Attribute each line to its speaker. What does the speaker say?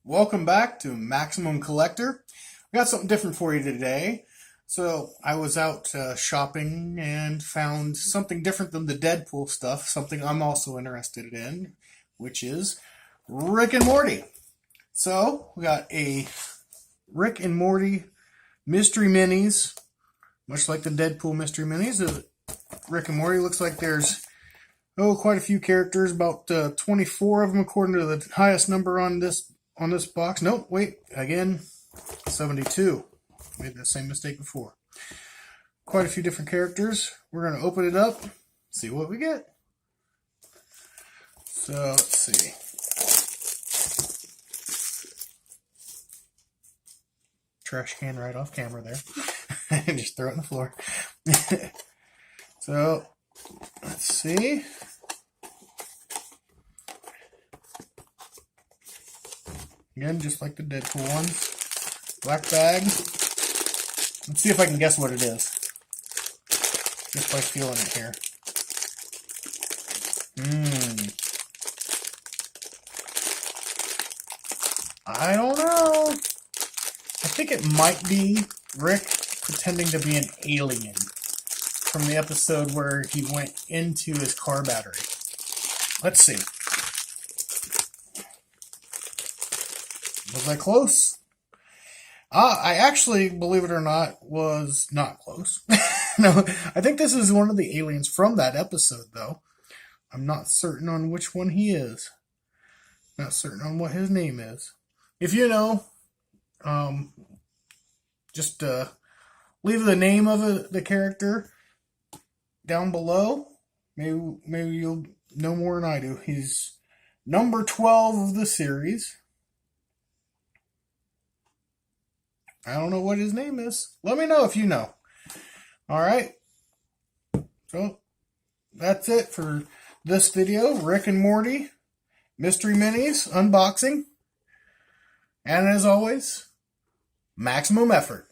Speaker 1: Welcome back to Maximum Collector. We got something different for you today. So I was out shopping and found something different than the Deadpool stuff, something I'm also interested in, which is Rick and Morty. So we got a Rick and Morty mystery minis, much like the Deadpool mystery minis. Rick and Morty looks like there's quite a few characters, about 24 of them according to the highest number on this box. Nope, wait, again, 72. Made the same mistake before. Quite a few different characters. We're going to open it up, see what we get. So, let's see. Trash can right off camera there. And just throw it on the floor. So, let's see. Again, just like the Deadpool ones. Black bag. Let's see if I can guess what it is. Just by feeling it here. I don't know. I think it might be Rick pretending to be an alien from the episode where he went into his car battery. Let's see. Was I close? I actually, believe it or not, was not close. No, I think this is one of the aliens from that episode, though. I'm not certain on which one he is. Not certain on what his name is. If you know, just leave the name of the character down below. Maybe you'll know more than I do. He's number 12 of the series. I don't know what his name is. Let me know if you know. Alright. So, that's it for this video. Rick and Morty Mystery Minis unboxing. And as always, maximum effort.